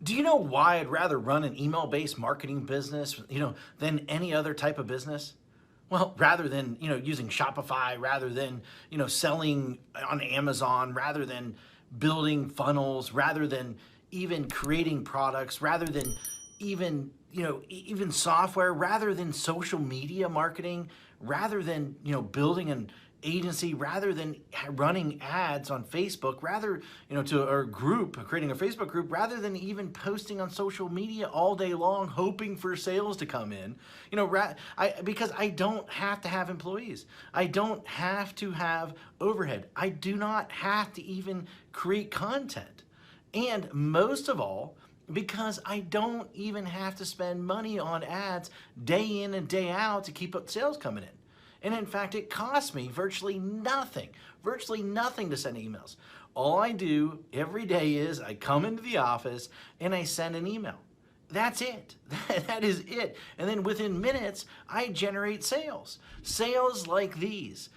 Do you know why I'd rather run an email-based marketing business, than any other type of business? Well, rather than, using Shopify, rather than, selling on Amazon, rather than building funnels, rather than even creating products, rather than even, even software, rather than social media marketing, rather than, building an agency, rather than running ads on Facebook, rather, to a group, creating a Facebook group, rather than even posting on social media all day long, hoping for sales to come in, because I don't have to have employees. I don't have to have overhead. I do not have to even create content. And most of all, because I don't even have to spend money on ads day in and day out to keep up sales coming in. And in fact, it costs me virtually nothing to send emails. All I do every day is I come into the office and I send an email. That's it. That is it. And then within minutes, I generate sales. Sales like these.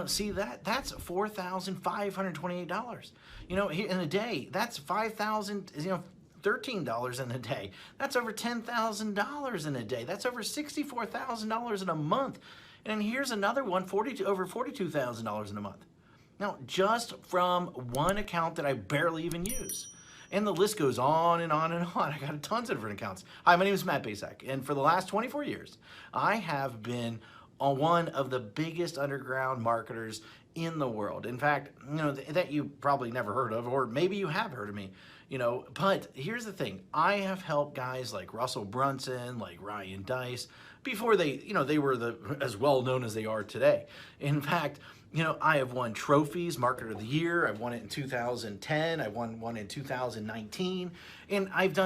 See that's $4,528. In a day, that's 5,000, $13 in a day. That's over $10,000 in a day. That's over $64,000 in a month. And here's another one, over $42,000 in a month. Now, just from one account that I barely even use. And the list goes on and on and on. I got tons of different accounts. Hi, my name is Matt Basak, and for the last 24 years, I have been on one of the biggest underground marketers in the world. In fact, that you probably never heard of, or maybe you have heard of me, but here's the thing. I have helped guys like Russell Brunson, like Ryan Deiss, before they were as well known as they are today. In fact, I have won trophies, Marketer of the Year. I've won it in 2010. I won one in 2019. And I've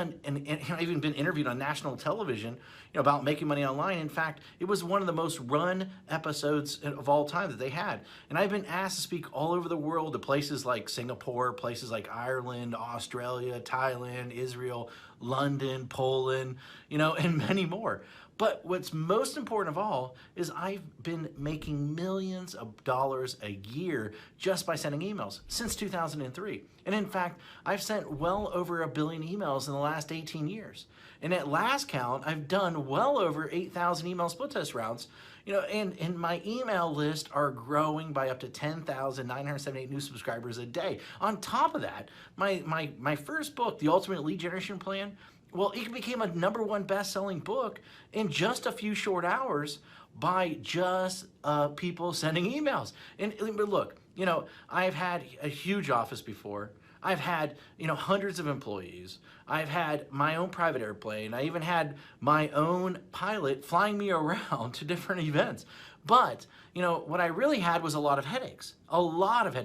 even been interviewed on national television, about making money online. In fact, it was one of the most run episodes of all time that they had. And I've been asked to speak all over the world to places like Singapore, places like Ireland, Australia, Thailand, Israel, London, Poland, and many more. But what's most important of all is I've been making millions of dollars a year just by sending emails since 2003. And in fact, I've sent well over 1 billion emails in the last 18 years. And at last count, I've done well over 8,000 email split test rounds. And my email list are growing by up to 10,978 new subscribers a day. On top of that, my first book, The Ultimate Lead Generation Plan, well, it became a #1 best-selling book in just a few short hours by just people sending emails. But look, I've had a huge office before. I've had, hundreds of employees. I've had my own private airplane. I even had my own pilot flying me around to different events. But, what I really had was a lot of headaches, a lot of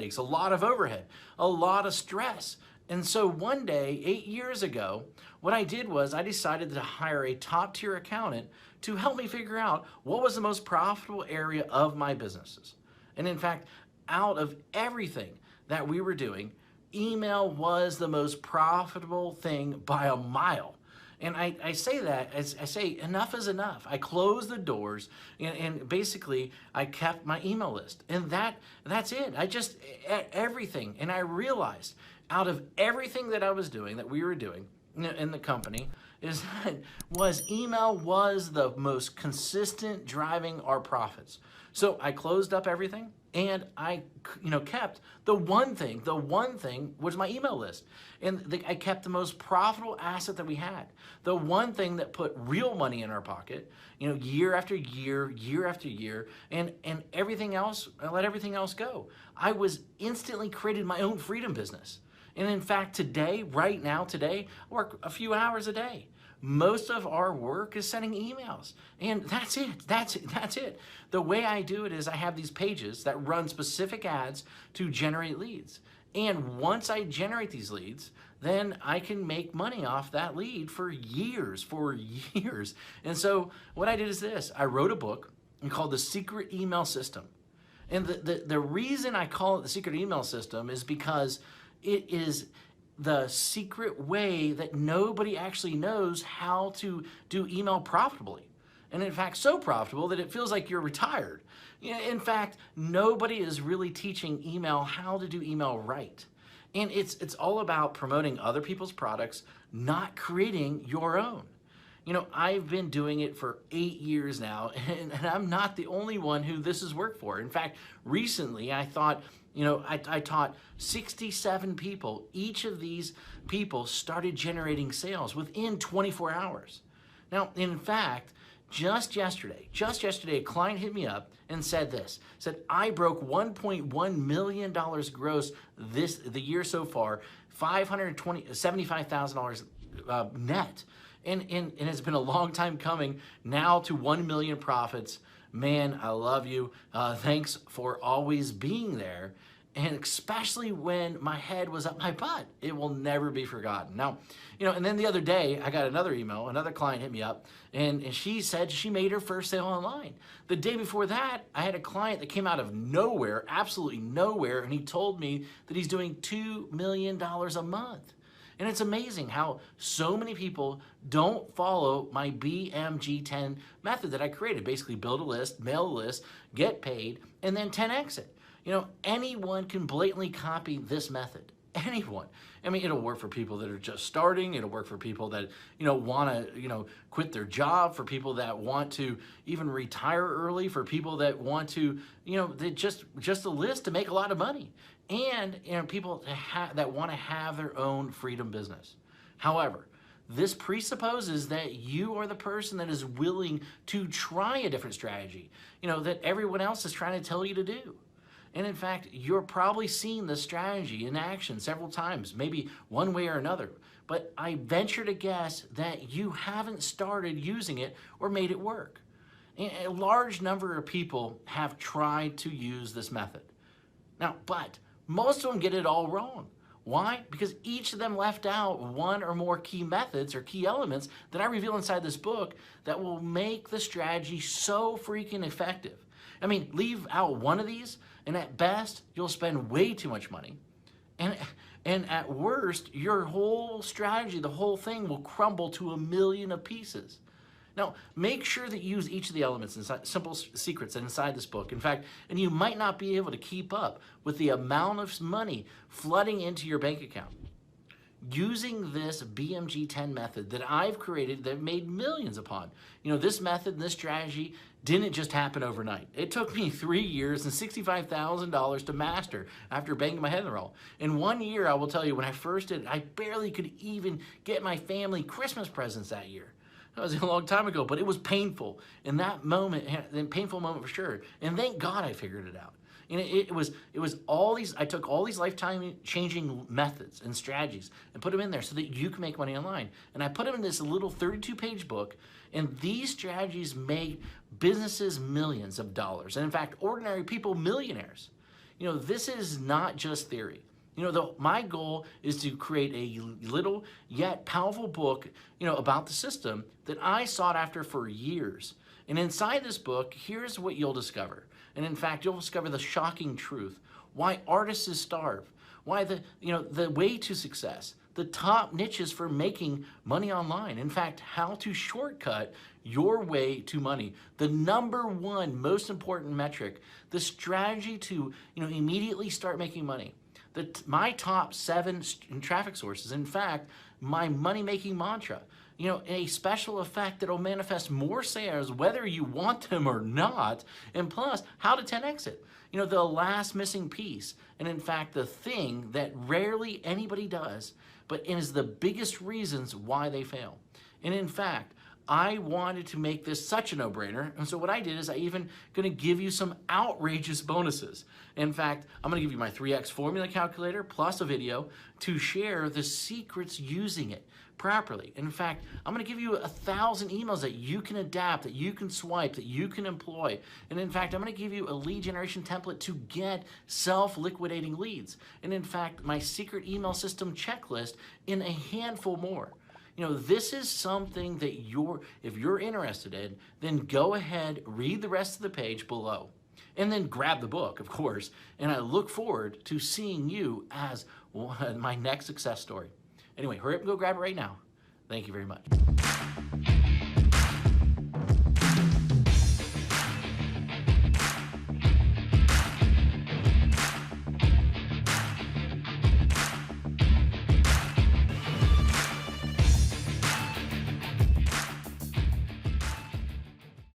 overhead, a lot of stress. And so one day, 8 years ago, what I did was I decided to hire a top-tier accountant to help me figure out what was the most profitable area of my businesses. And in fact, out of everything that we were doing, email was the most profitable thing by a mile. And I say that, as I say, enough is enough. I closed the doors and basically I kept my email list. And that's it. Everything. And I realized out of everything that I was doing, that we were doing in the company, is that email was the most consistent driving our profits. So I closed up everything and I kept the one thing was my email list. And I kept the most profitable asset that we had. The one thing that put real money in our pocket, year after year, year after year, and everything else, I let everything else go. I was instantly created my own freedom business. And in fact, right now, I work a few hours a day. Most of our work is sending emails. And that's it. The way I do it is I have these pages that run specific ads to generate leads. And once I generate these leads, then I can make money off that lead for years. And so what I did is this. I wrote a book called The Secret Email System. And the reason I call it The Secret Email System is because it is the secret way that nobody actually knows how to do email profitably. And in fact, so profitable that it feels like you're retired. In fact, nobody is really teaching email how to do email right. And it's all about promoting other people's products, not creating your own. You know, I've been doing it for 8 years now, and I'm not the only one who this has worked for. In fact, recently I thought, you know, I taught 67 people. Each of these people started generating sales within 24 hours. Now, in fact, just yesterday, a client hit me up and said this, said, I broke $1.1 million gross the year so far, $75,000 net. And it's been a long time coming now to 1 million profits. Man, I love you. Thanks for always being there. And especially when my head was up my butt, it will never be forgotten. Now, you know, and then the other day I got another email, another client hit me up, and she said she made her first sale online. The day before that, I had a client that came out of nowhere, absolutely nowhere, and he told me that he's doing $2 million a month. And it's amazing how so many people don't follow my BMG10 method that I created. Basically build a list, mail a list, get paid, and then 10x it. You know, anyone can blatantly copy this method. Anyone. I mean, it'll work for people that are just starting. It'll work for people that, you know, want to, you know, quit their job, for people that want to even retire early, for people that want to, you know, they just a list to make a lot of money. And, you know, people that want to have their own freedom business. However, this presupposes that you are the person that is willing to try a different strategy, you know, that everyone else is trying to tell you to do. And in fact, you're probably seen this strategy in action several times, maybe one way or another. But I venture to guess that you haven't started using it or made it work. A large number of people have tried to use this method. Now, but most of them get it all wrong. Why? Because each of them left out one or more key methods or key elements that I reveal inside this book that will make the strategy so freaking effective. I mean, leave out one of these, and at best, you'll spend way too much money. And at worst, your whole strategy, the whole thing will crumble to 1,000,000 of pieces. Now, make sure that you use each of the elements, inside, simple secrets inside this book. In fact, and you might not be able to keep up with the amount of money flooding into your bank account. Using this BMG10 method that I've created that made millions upon. You know, this method and this strategy didn't just happen overnight. It took me 3 years and $65,000 to master after banging my head in the wall. In 1 year, I will tell you, when I first did it, I barely could even get my family Christmas presents that year. That was a long time ago, but it was painful. In that moment, a painful moment for sure. And thank God I figured it out. And it was all these, I took all these lifetime changing methods and strategies and put them in there so that you can make money online. And I put them in this little 32-page book, and these strategies made businesses millions of dollars. And in fact, ordinary people millionaires. You know, this is not just theory. You know, my goal is to create a little yet powerful book, you know, about the system that I sought after for years. And inside this book, here's what you'll discover. And in fact, you'll discover the shocking truth. Why artists starve. Why the way to success. The top niches for making money online. In fact, how to shortcut your way to money. The #1 most important metric. The strategy to, you know, immediately start making money. My top 7 traffic sources. In fact, my money-making mantra. You know, a special effect that will manifest more sales whether you want them or not, and plus, how to 10x it. You know, the last missing piece, and in fact, the thing that rarely anybody does, but is the biggest reasons why they fail. And in fact, I wanted to make this such a no-brainer, and so what I did is I even going to give you some outrageous bonuses. In fact, I'm going to give you my 3x formula calculator plus a video to share the secrets using it properly. In fact, I'm going to give you 1,000 emails that you can adapt, that you can swipe, that you can employ. And in fact, I'm going to give you a lead generation template to get self-liquidating leads. And in fact, my secret email system checklist in a handful more. You know, this is something that if you're interested in, then go ahead, read the rest of the page below, and then grab the book, of course. And I look forward to seeing you as my next success story. Anyway, hurry up and go grab it right now. Thank you very much.